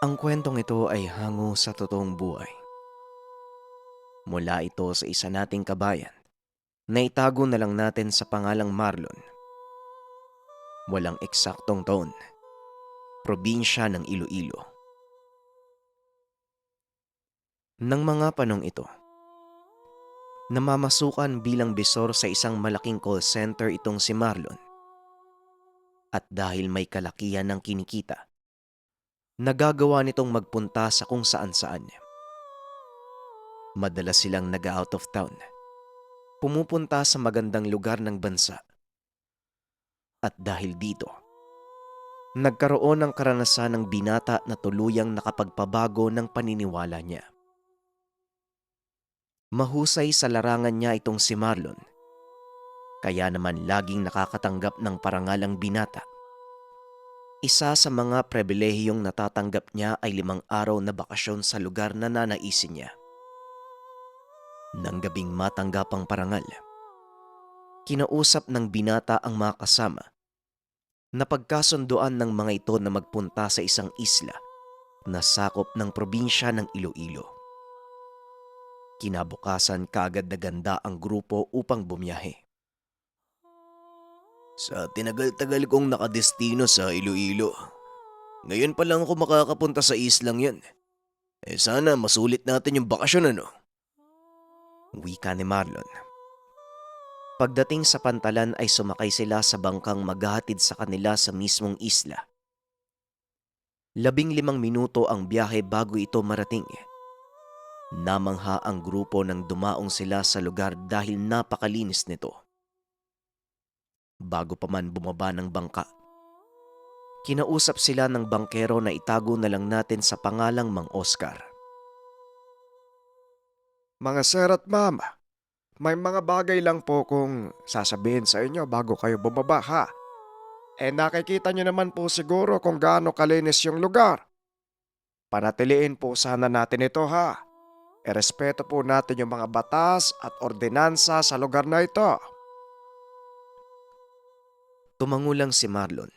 Ang kwentong ito ay hango sa totoong buhay. Mula ito sa isa nating kabayan na itago na lang natin sa pangalang Marlon. Walang eksaktong taon. Probinsya ng Iloilo. Nang mga panong ito, namamasukan bilang bisor sa isang malaking call center itong si Marlon. At dahil may kalakihan ng kinikita, nagagawa nitong magpunta sa kung saan-saan. Madalas silang nag-out of town. Pumupunta sa magandang lugar ng bansa. At dahil dito, nagkaroon ng karanasan ng binata na tuluyang nakapagpabago ng paniniwala niya. Mahusay sa larangan niya itong si Marlon. Kaya naman laging nakakatanggap ng parangal ang binata. Isa sa mga pribilehiyong natatanggap niya ay 5 araw na bakasyon sa lugar na nanaisin niya. Nang gabing matanggap ang parangal, kinausap ng binata ang mga kasama. Napagkasunduan ng mga ito na magpunta sa isang isla na sakop ng probinsya ng Iloilo. Kinabukasan kaagad na ganda ang grupo upang bumiyahe. Sa tinagal-tagal kong nakadestino sa Iloilo, ngayon pa lang ako makakapunta sa islang yan. Sana masulit natin yung bakasyon ano? Wika ni Marlon. Pagdating sa pantalan ay sumakay sila sa bangkang maghahatid sa kanila sa mismong isla. 15 minuto ang biyahe bago ito marating. Namangha ang grupo nang dumaong sila sa lugar dahil napakalinis nito. Bago pa man bumaba ng bangka, kinausap sila ng bangkero na itago na lang natin sa pangalang Mang Oscar. Mga sir at ma'am, may mga bagay lang po kong sasabihin sa inyo bago kayo bumaba ha. Nakikita nyo naman po siguro kung gaano kalinis yung lugar. Panatiliin po sana natin ito ha. Irespeto po natin yung mga batas at ordinansa sa lugar na ito. Tumangulang si Marlon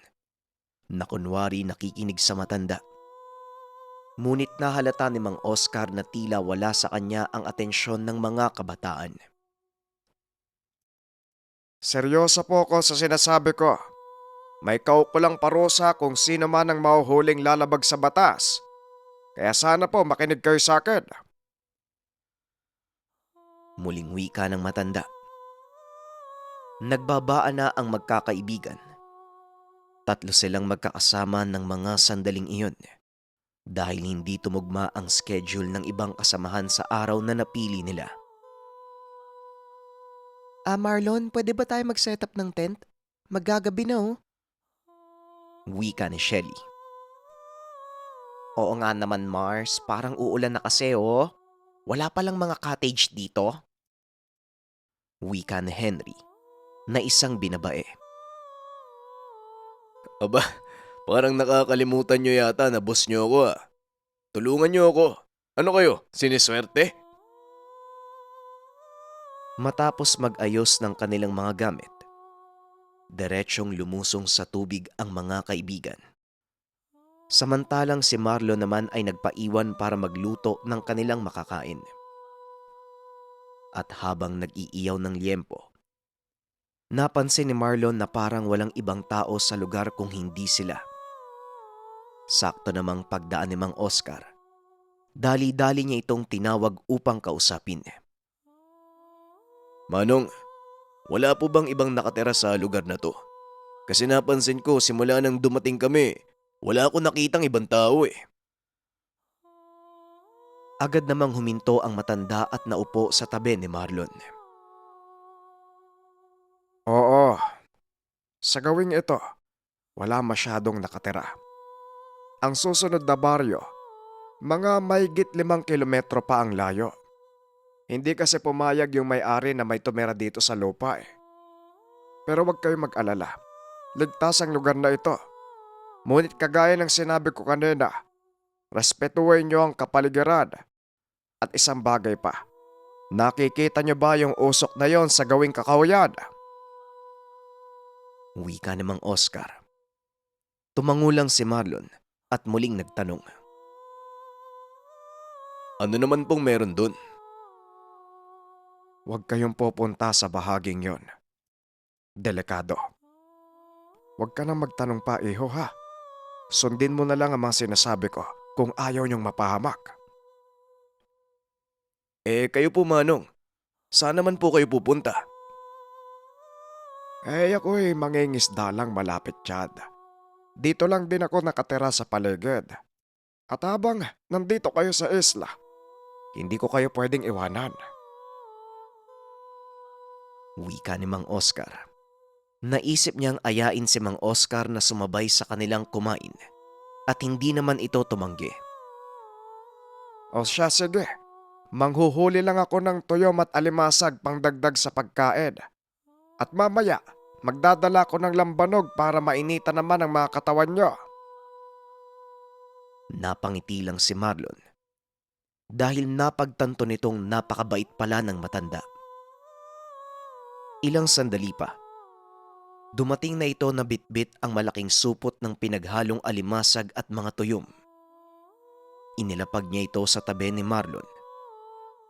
na kunwari nakikinig sa matanda. Ngunit nahalata ni Mang Oscar na tila wala sa kanya ang atensyon ng mga kabataan. Seryoso po ako sa sinasabi ko. May kaukulang parusa kung sino man ang mahuhuling lalabag sa batas. Kaya sana po makinig kayo sa akin. Muling wika ng matanda. Nagbabaan na ang magkakaibigan. 3 silang magkakasama ng mga sandaling iyon dahil hindi tumugma ang schedule ng ibang kasamahan sa araw na napili nila. Marlon, pwede ba tayo mag-set up ng tent? Maggagabi na oh. Wika ni Shelly. Oo nga naman Mars, parang uulan na kasi oh. Wala palang mga cottage dito. Wika ni Henry na isang binabae. Aba, parang nakakalimutan nyo yata na boss nyo ako ah. Tulungan nyo ako. Ano kayo, siniswerte? Matapos mag-ayos ng kanilang mga gamit, diretsyong lumusong sa tubig ang mga kaibigan. Samantalang si Marlon naman ay nagpaiwan para magluto ng kanilang makakain. At habang nag-iiyaw ng liyempo, napansin ni Marlon na parang walang ibang tao sa lugar kung hindi sila. Sakto namang pagdaan ni Mang Oscar, dali-dali niya itong tinawag upang kausapin. Manong, wala po bang ibang nakatira sa lugar na to? Kasi napansin ko simula nang dumating kami, wala akong nakitang ibang tao eh. Agad namang huminto ang matanda at naupo sa tabi ni Marlon. Oo, sa gawing ito, wala masyadong nakatira. Ang susunod na baryo, mga mahigit 5 kilometro pa ang layo. Hindi kasi pumayag yung may-ari na may tumira dito sa lupa eh. Pero wag kayong mag-alala. Ligtas ang lugar na ito. Ngunit kagaya ng sinabi ko kanina, respetuhin niyo ang kapaligiran. At isang bagay pa, nakikita niyo ba yung usok na yon sa gawing kakawayan? Wika ni Mang Oscar. Tumangulang si Marlon at muling nagtanong. Ano naman pong meron dun? Huwag kayong pupunta sa bahaging yon. Delikado. Huwag ka nang magtanong pa, iho ha. Sundin mo na lang ang mga sinasabi ko kung ayaw niyong mapahamak. Kayo po Manong. Saan naman po kayo pupunta? Ako'y mangingisda lang malapit dyan. Dito lang din ako nakatira sa paligid. At habang nandito kayo sa isla, hindi ko kayo pwedeng iwanan. Wika ni Mang Oscar. Naisip niyang ayain si Mang Oscar na sumabay sa kanilang kumain at hindi naman ito tumanggi. O siya, sige. Manghuhuli lang ako ng tuyom at alimasag pangdagdag sa pagkain. At mamaya, magdadala ko ng lambanog para mainita naman ang mga katawan nyo. Napangiti lang si Marlon dahil napagtanto nitong napakabait pala ng matanda. Ilang sandali pa, dumating na ito na bitbit ang malaking supot ng pinaghalong alimasag at mga tuyom. Inilapag niya ito sa tabi ni Marlon.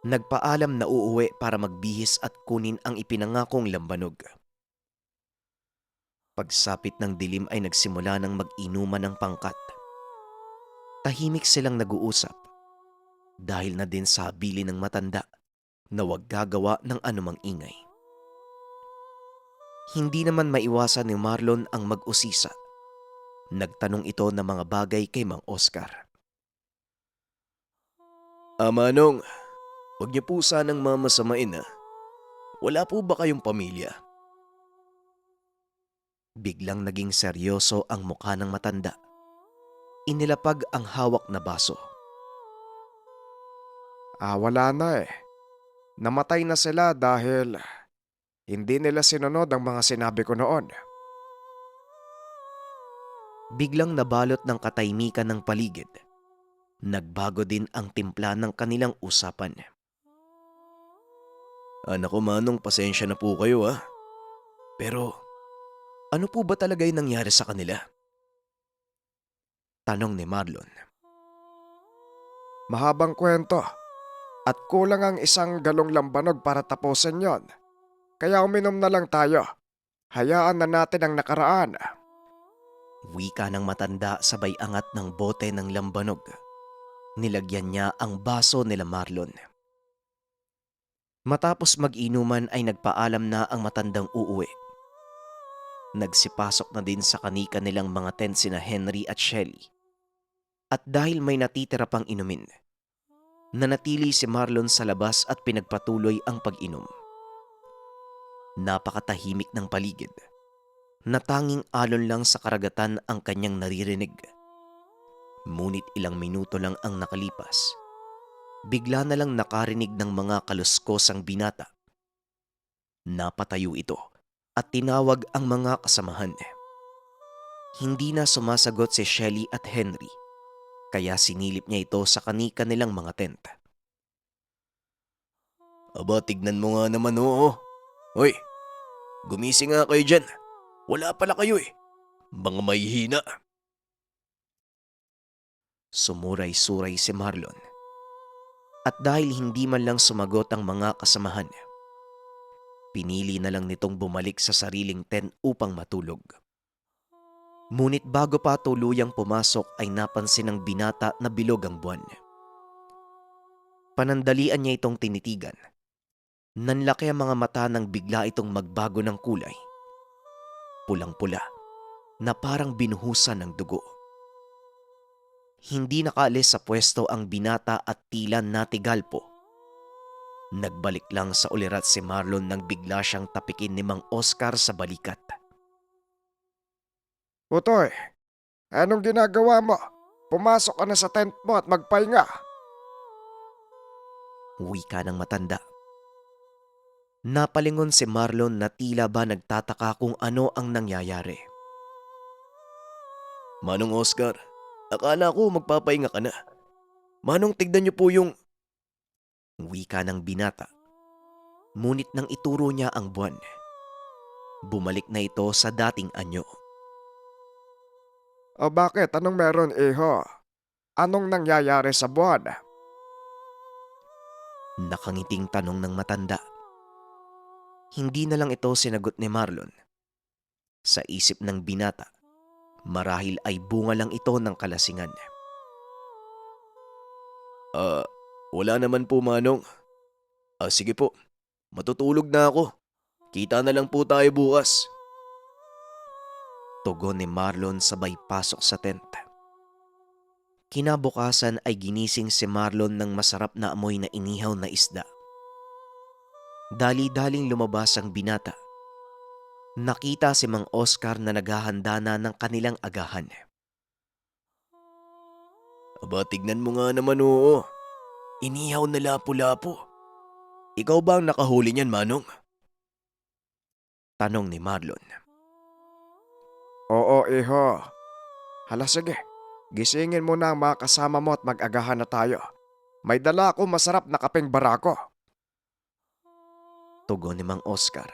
Nagpaalam na uuwi para magbihis at kunin ang ipinangakong lambanog. Pagsapit ng dilim ay nagsimula ng mag-inuman ng pangkat. Tahimik silang nag-uusap dahil na din sa habilin ng matanda na huwag gagawa ng anumang ingay. Hindi naman maiwasan ni Marlon ang mag-usisa. Nagtanong ito ng mga bagay kay Mang Oscar. Manong, huwag niyo po sanang mamasamain ha. Wala po ba kayong pamilya? Biglang naging seryoso ang mukha ng matanda. Inilapag ang hawak na baso. Wala na eh. Namatay na sila dahil hindi nila sinunod ang mga sinabi ko noon. Biglang nabalot ng katahimikan ng paligid. Nagbago din ang timpla ng kanilang usapan. Anak ko Manong, pasensya na po kayo ha. Pero ano po ba talaga yung nangyari sa kanila? Tanong ni Marlon. Mahabang kwento. At kulang ang isang galong lambanog para tapusin yon. Kaya uminom na lang tayo. Hayaan na natin ang nakaraan. Wika ng matanda sabay angat ng bote ng lambanog. Nilagyan niya ang baso nila Marlon. Matapos mag-inuman ay nagpaalam na ang matandang uuwi. Nagsipasok na din sa kanika nilang mga tent sina Henry at Shelly. At dahil may natitira pang inumin, nanatili si Marlon sa labas at pinagpatuloy ang pag-inom. Napakatahimik ng paligid. Natanging alon lang sa karagatan ang kanyang naririnig. Ngunit ilang minuto lang ang nakalipas. Bigla na lang nakarinig ng mga kaluskosang binata. Napatayo ito at tinawag ang mga kasamahan. Hindi na sumasagot si Shelly at Henry, kaya sinilip niya ito sa kanika nilang mga tent. Aba, tignan mo nga naman oo. Hoy, gumising nga kayo dyan. Wala pala kayo eh. Mga may hina. Sumuray-suray si Marlon. At dahil hindi man lang sumagot ang mga kasamahan, pinili na lang nitong bumalik sa sariling tent upang matulog. Ngunit bago pa tuluyang pumasok ay napansin ng binata na bilog ang buwan. Panandalian niya itong tinitigan. Nanlaki ang mga mata nang bigla itong magbago ng kulay. Pulang-pula na parang binuhusan ng dugo. Hindi nakaalis sa pwesto ang binata at tila natigal po. Nagbalik lang sa ulirat si Marlon nang bigla siyang tapikin ni Mang Oscar sa balikat. Utoy, anong ginagawa mo? Pumasok ka na sa tent mo at magpahinga. Wika ng matanda. Napalingon si Marlon na tila ba nagtataka kung ano ang nangyayari. Manong Oscar, akala ko magpapahinga ka na. Manong, tignan niyo po yung... Wika ng binata. Ngunit nang ituro niya ang buwan, bumalik na ito sa dating anyo. O bakit? Anong meron, iho? Anong nangyayari sa buwan? Nakangiting tanong ng matanda. Hindi na lang ito sinagot ni Marlon. Sa isip ng binata, marahil ay bunga lang ito ng kalasingan. Wala naman po, Manong. Sige po, matutulog na ako. Kita na lang po tayo bukas. Tugon ni Marlon sabay pasok sa tent. Kinabukasan ay ginising si Marlon ng masarap na amoy na inihaw na isda. Dali-daling lumabas ang binata. Nakita si Mang Oscar na naghahanda na ng kanilang agahan. Aba, tignan mo nga naman, oo. Inihaw na lapu-lapu. Ikaw ba ang nakahuli niyan, Manong? Tanong ni Marlon. Oo, iho. Hala sige, gisingin mo na ang mga kasama mo at mag-agahan na tayo. May dala ako masarap na kapeng barako. Tugon ni Mang Oscar.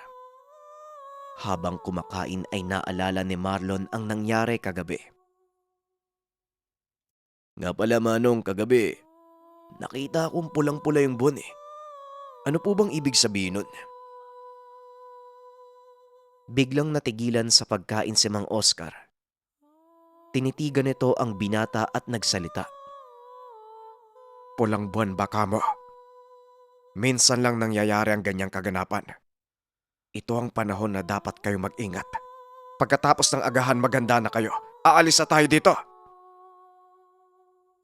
Habang kumakain ay naalala ni Marlon ang nangyari kagabi. Nga pala, Manong, kagabi, nakita akong pulang-pula yung buwan eh. Ano po bang ibig sabihin nun? Biglang natigilan sa pagkain si Mang Oscar. Tinitigan nito ang binata at nagsalita. Pulang buwan ba kamo? Minsan lang nangyayari ang ganyang kaganapan. Ito ang panahon na dapat kayo mag-ingat. Pagkatapos ng agahan maganda na kayo, aalis na tayo dito.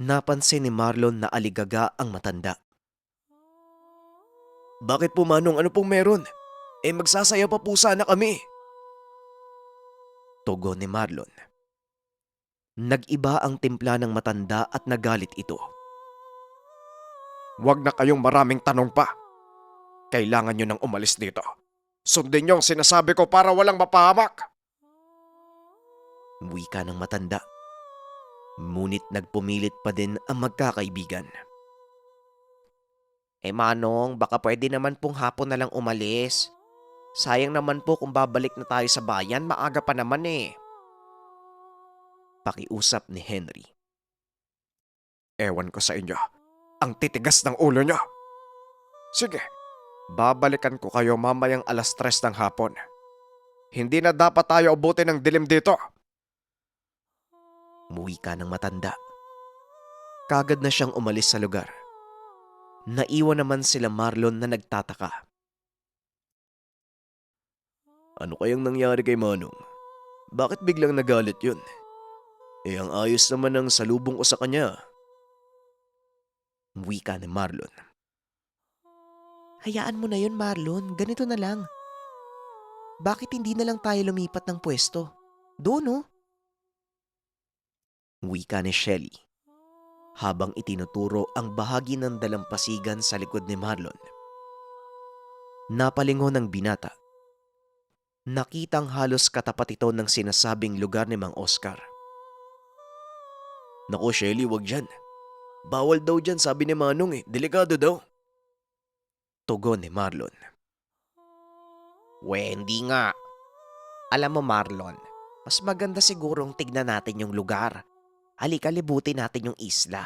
Napansin ni Marlon na aligaga ang matanda. Bakit po, Manong? Ano pong meron? Magsasaya pa po sana kami. Tugon ni Marlon. Nag-iba ang timpla ng matanda at nagalit ito. Huwag na kayong maraming tanong pa. Kailangan nyo nang umalis dito. Sundin nyo ang sinasabi ko para walang mapahamak. Wika ng matanda. Ngunit nagpumilit pa din ang magkakaibigan. Manong, baka pwede naman pong hapon na lang umalis. Sayang naman po kung babalik na tayo sa bayan, maaga pa naman eh. Pakiusap ni Henry. Ewan ko sa inyo, ang titigas ng ulo nyo. Sige, babalikan ko kayo mamayang 3:00 ng hapon. Hindi na dapat tayo abutin ng dilim dito. Wika ng matanda. Kagad na siyang umalis sa lugar. Naiwan naman sila Marlon na nagtataka. Ano kayang nangyari kay Manong? Bakit biglang nagalit yun? Ang ayos naman ng salubong ko sa kanya. Wika ni Marlon. Hayaan mo na yun, Marlon. Ganito na lang. Bakit hindi na lang tayo lumipat ng pwesto? Doon, no? Wika ni Shelly. Habang itinuturo ang bahagi ng dalampasigan sa likod ni Marlon. Napalingon ng binata. Nakitang halos katapat ito ng sinasabing lugar ni Mang Oscar. Naku, Shelly, wag dyan. Bawal daw dyan, sabi ni Manong eh. Delikado daw. Tugon ni Marlon. Hindi nga. Alam mo, Marlon, mas maganda sigurong tignan natin yung lugar. Halika, libutin natin yung isla.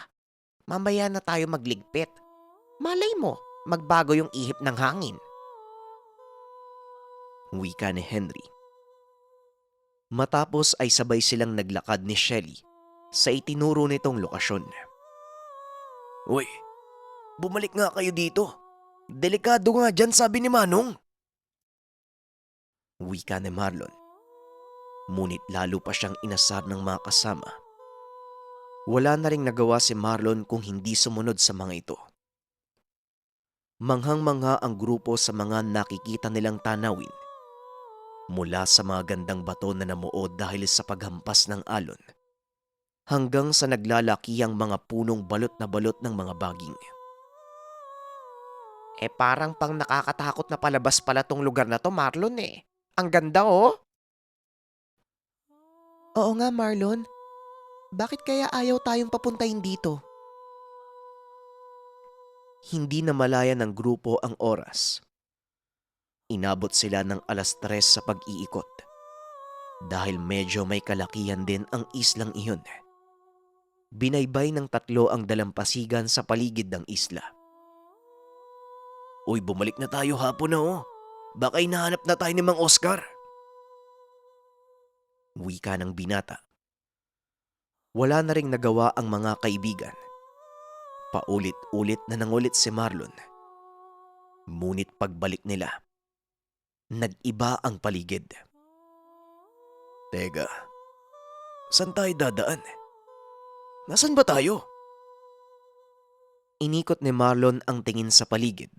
Mamaya na tayo magligpit. Malay mo, magbago yung ihip ng hangin. Wika ni Henry. Matapos ay sabay silang naglakad ni Shelly sa itinuro nitong lokasyon. Uy, bumalik nga kayo dito. Delikado nga dyan, sabi ni Manong. Wika ni Marlon. Ngunit lalo pa siyang inasar ng mga kasama. Wala na ring nagawa si Marlon kung hindi sumunod sa mga ito. Manghang-mangha ang grupo sa mga nakikita nilang tanawin. Mula sa mga gandang bato na namuod dahil sa paghampas ng alon, hanggang sa naglalakihang mga punong balot na balot ng mga baging. Parang pang nakakatakot na palabas pala tong lugar na to, Marlon eh. Ang ganda oh. Oo nga, Marlon. Bakit kaya ayaw tayong papuntahin dito? Hindi na malaya ng grupo ang oras. Inabot sila ng 3:00 sa pag-iikot. Dahil medyo may kalakihan din ang islang iyon. Binaybay ng 3 ang dalampasigan sa paligid ng isla. Uy, bumalik na tayo hapon na oh. Baka hinahanap na tayo ni Mang Oscar. Wika ng binata. Wala na ring nagawa ang mga kaibigan. Paulit-ulit na nangulit si Marlon. Ngunit pagbalik nila, nag-iba ang paligid. Teka, saan tayo dadaan? Nasaan ba tayo? Inikot ni Marlon ang tingin sa paligid.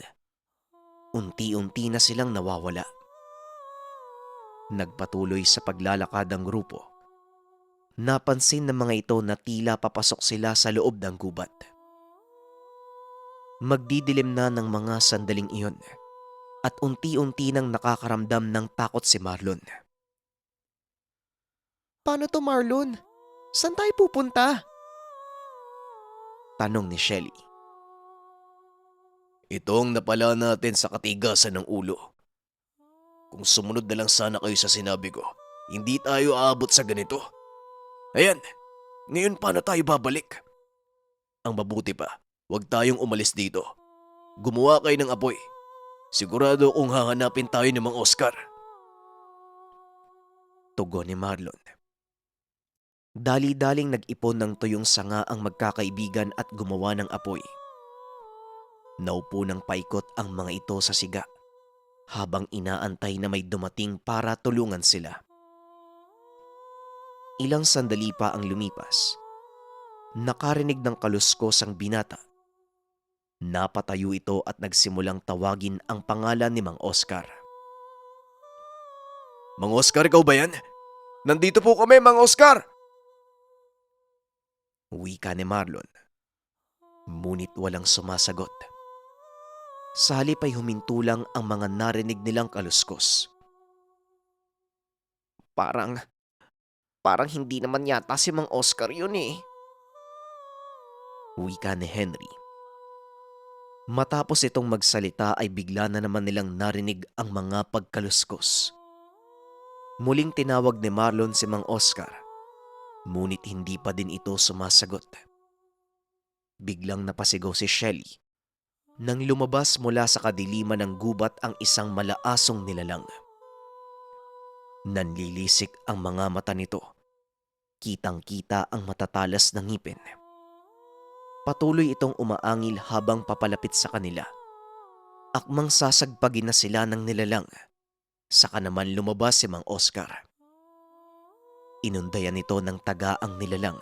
Unti-unti na silang nawawala. Nagpatuloy sa paglalakad ang grupo. Napansin ng mga ito na tila papasok sila sa loob ng gubat. Magdidilim na ng mga sandaling iyon at unti-unti nang nakakaramdam ng takot si Marlon. Paano to, Marlon? Saan tayo pupunta? Tanong ni Shelly. Ito ang napala natin sa katigasan ng ulo. Kung sumunod na lang sana kayo sa sinabi ko, hindi tayo aabot sa ganito. Ayan, ngayon paano tayo babalik? Ang mabuti pa, huwag tayong umalis dito. Gumawa kayo ng apoy. Sigurado kung hahanapin tayo ni Mang Oscar. Tugon ni Marlon. Dali-daling nag-ipon ng tuyong sanga ang magkakaibigan at gumawa ng apoy. Naupo ng paikot ang mga ito sa siga habang inaantay na may dumating para tulungan sila. Ilang sandali pa ang lumipas. Nakarinig ng kaluskos ang binata. Napatayo ito at nagsimulang tawagin ang pangalan ni Mang Oscar. Mang Oscar, ikaw ba yan? Nandito po kami, Mang Oscar! Wika ni Marlon. Ngunit walang sumasagot. Sa halip ay huminto lang ang mga narinig nilang kaluskos. Parang hindi naman yata si Mang Oscar yun eh. Wika ni Henry. Matapos itong magsalita ay bigla na naman nilang narinig ang mga pagkaluskos. Muling tinawag ni Marlon si Mang Oscar, ngunit hindi pa din ito sumasagot. Biglang napasigaw si Shelly nang lumabas mula sa kadiliman ng gubat ang isang malaasong nilalang. Nanlilisik ang mga mata nito. Kitang-kita ang matatalas na ngipin. Patuloy itong umaangil habang papalapit sa kanila. Akmang sasagpagin na sila ng nilalang. Saka naman lumabas si Mang Oscar. Inundayan nito ng taga ang nilalang.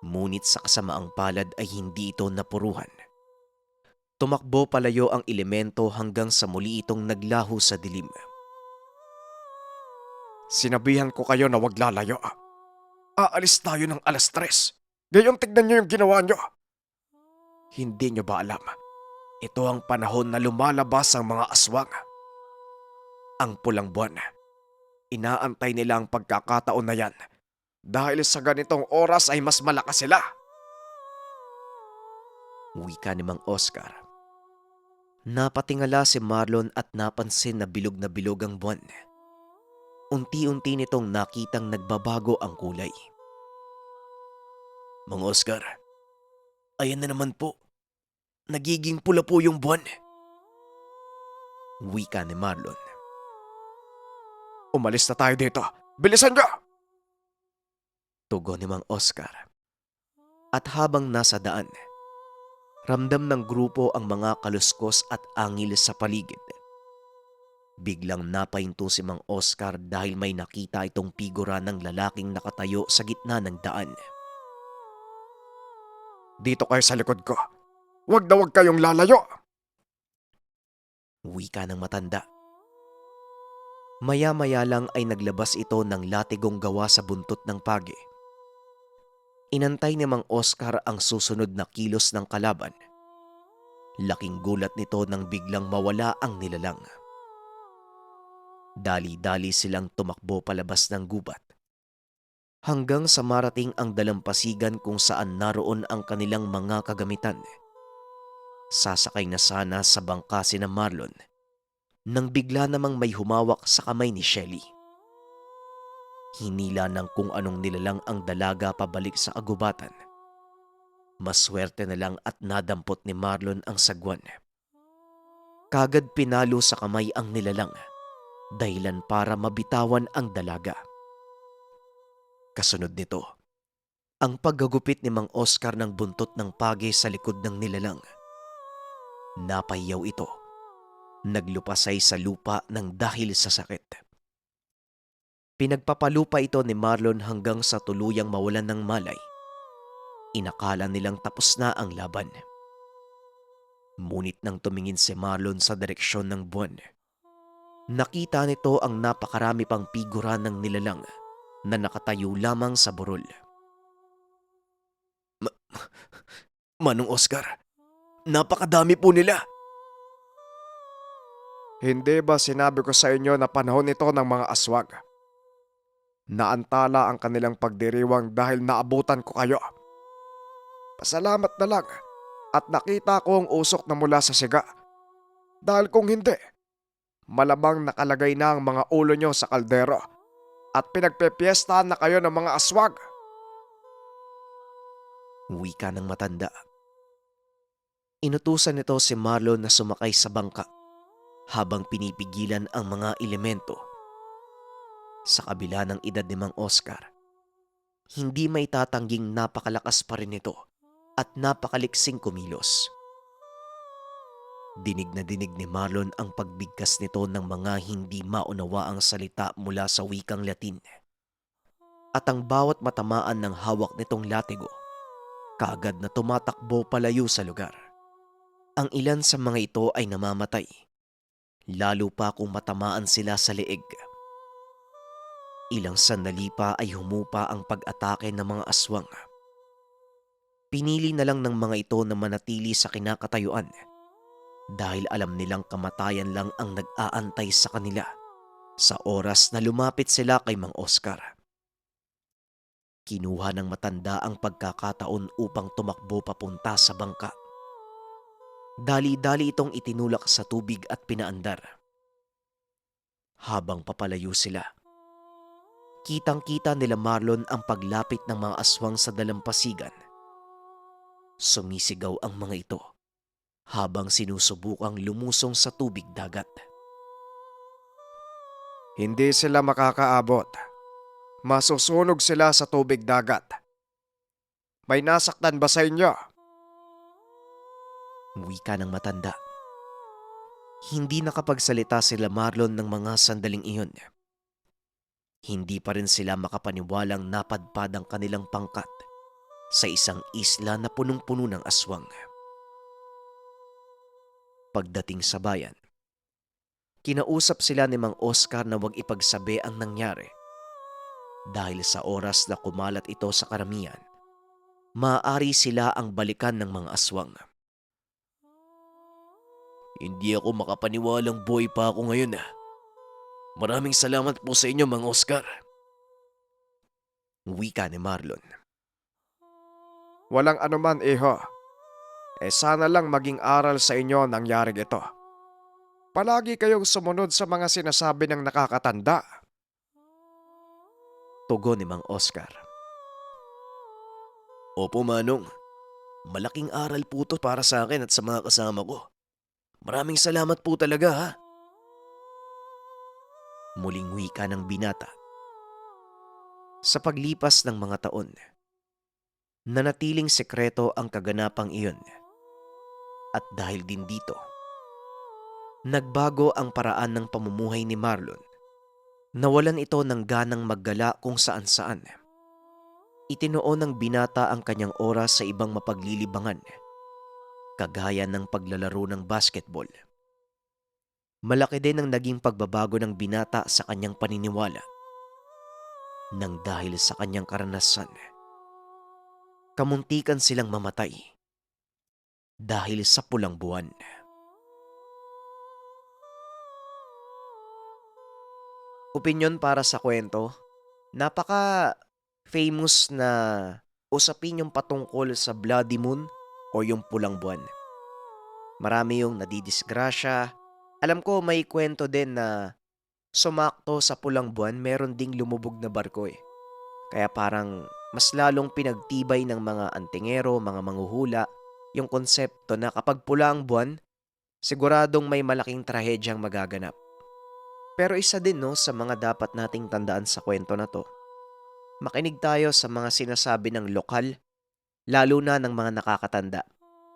Ngunit sa kasamaang palad ay hindi ito napuruhan. Tumakbo palayo ang elemento hanggang sa muli itong naglaho sa dilim. Sinabihan ko kayo na wag lalayo. Aalis tayo ng 3:00. Gayong tignan niyo yung ginawa niyo. Hindi niyo ba alam? Ito ang panahon na lumalabas ang mga aswang. Ang pulang buwan. Inaantay nila ang pagkakataon na yan. Dahil sa ganitong oras ay mas malakas sila. Wika ni Mang Oscar. Napatingala si Marlon at napansin na bilog ang buwan. Unti-unti nitong nakitang nagbabago ang kulay. Mang Oscar, ayan na naman po. Nagiging pula po yung buwan. Wika ni Marlon. Umalis na tayo dito. Bilisan niyo! Tugon ni Mang Oscar. At habang nasa daan, ramdam ng grupo ang mga kaluskos at angil sa paligid. Biglang napahinto si Mang Oscar dahil may nakita itong figura ng lalaking nakatayo sa gitna ng daan. Dito kayo sa likod ko. Wag na wag kayong lalayo! Wika ng matanda. Maya-maya lang ay naglabas ito ng latigong gawa sa buntot ng pagi. Inantay ni Mang Oscar ang susunod na kilos ng kalaban. Laking gulat nito nang biglang mawala ang nilalang. Dali-dali silang tumakbo palabas ng gubat. Hanggang sa marating ang dalampasigan kung saan naroon ang kanilang mga kagamitan. Sasakay na sana sa bangka si Marlon nang bigla namang may humawak sa kamay ni Shelly. Hinila ng kung anong nilalang ang dalaga pabalik sa agubatan. Maswerte na lang at nadampot ni Marlon ang sagwan. Kagad pinalo sa kamay ang nilalang, dahilan para mabitawan ang dalaga. Kasunod nito, ang paggagupit ni Mang Oscar ng buntot ng pagi sa likod ng nilalang. Napahiyaw ito. Naglupasay sa lupa ng dahil sa sakit. Pinagpapalupa ito ni Marlon hanggang sa tuluyang mawalan ng malay. Inakala nilang tapos na ang laban. Ngunit nang tumingin si Marlon sa direksyon ng buwan, nakita nito ang napakarami pang figura ng nilalang na nakatayo lamang sa burol. Manong Oscar, napakadami po nila. Hindi ba sinabi ko sa inyo na panahon ito ng mga aswag? Naantala ang kanilang pagdiriwang dahil naabutan ko kayo. Pasalamat na lang at nakita ko ang usok na mula sa siga. Dahil kung hindi, malamang nakalagay na ang mga ulo nyo sa kaldero at pinagpepiestahan na kayo ng mga aswag. Wika ng matanda. Inutusan nito si Marlon na sumakay sa bangka habang pinipigilan ang mga elemento. Sa kabila ng edad ni Mang Oscar, hindi may tatangging napakalakas pa rin ito at napakaliksing kumilos. Dinig na dinig ni Marlon ang pagbigkas nito ng mga hindi maunawaang salita mula sa wikang Latin. At ang bawat matamaan ng hawak nitong latigo, kaagad na tumatakbo palayo sa lugar. Ang ilan sa mga ito ay namamatay, lalo pa kung matamaan sila sa leeg. Ilang sandali pa ay humupa ang pag-atake ng mga aswang. Pinili na lang ng mga ito na manatili sa kinakatayuan dahil alam nilang kamatayan lang ang nag-aantay sa kanila sa oras na lumapit sila kay Mang Oscar. Kinuha ng matanda ang pagkakataon upang tumakbo papunta sa bangka. Dali-dali itong itinulak sa tubig at pinaandar. Habang papalayo sila, kitang-kita nila Marlon ang paglapit ng mga aswang sa dalampasigan. Sumisigaw ang mga ito habang sinusubukang lumusong sa tubig dagat. Hindi sila makakaabot. Masusunog sila sa tubig dagat. May nasaktan ba sa inyo? Wika ng matanda. Hindi nakapagsalita sila Marlon ng mga sandaling iyon. Hindi pa rin sila makapaniwalang napadpad ang kanilang pangkat sa isang isla na punong-puno ng aswang. Pagdating sa bayan, kinausap sila ni Mang Oscar na huwag ipagsabi ang nangyari dahil sa oras na kumalat ito sa karamihan, maaari sila ang balikan ng mga aswang. Hindi ako makapaniwalang buhay pa ako ngayon. Maraming salamat po sa inyo, Mang Oscar. Wika ni Marlon. Walang anuman, iho. Sana lang maging aral sa inyo ang nangyaring ito. Palagi kayong sumunod sa mga sinasabi ng nakakatanda. Tugon ni Mang Oscar. Opo, Manong. Malaking aral po to para sa akin at sa mga kasama ko. Maraming salamat po talaga, ha? Muling wika ng binata. Sa paglipas ng mga taon, nanatiling sekreto ang kaganapang iyon. At dahil din dito, nagbago ang paraan ng pamumuhay ni Marlon. Nawalan ito ng ganang maggala kung saan-saan. Itinuon ng binata ang kanyang oras sa ibang mapaglilibangan, kagaya ng paglalaro ng basketball. Malaki din ang naging pagbabago ng binata sa kanyang paniniwala. Nang dahil sa kanyang karanasan, kamuntikan silang mamatay dahil sa pulang buwan. Opinyon para sa kwento, napaka-famous na usapin yung patungkol sa Bloody Moon o yung pulang buwan. Marami yung nadidisgrasya. Alam ko may kwento din na sumakto sa pulang buwan, meron ding lumubog na barko eh. Kaya parang mas lalong pinagtibay ng mga antingero, mga manghuhula, yung konsepto na kapag pula ang buwan, siguradong may malaking trahedyang magaganap. Pero isa din no sa mga dapat nating tandaan sa kwento na to, makinig tayo sa mga sinasabi ng lokal, lalo na ng mga nakakatanda.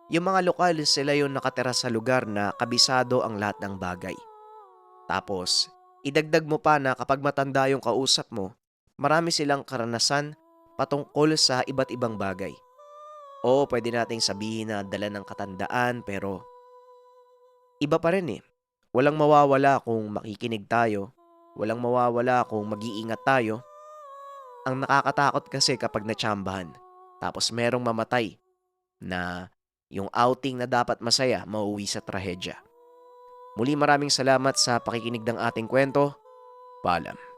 Yung mga lokal, sila yung nakatira sa lugar na kabisado ang lahat ng bagay. Tapos, idagdag mo pa na kapag matanda yung kausap mo, marami silang karanasan patungkol sa iba't ibang bagay. Oo, pwede nating sabihin na dala ng katandaan pero iba pa rin eh. Walang mawawala kung makikinig tayo, walang mawawala kung mag-iingat tayo. Ang nakakatakot kasi kapag natsambahan, tapos merong mamatay na yung outing na dapat masaya mauwi sa trahedya. Muli maraming salamat sa pakikinig ng ating kwento. Paalam.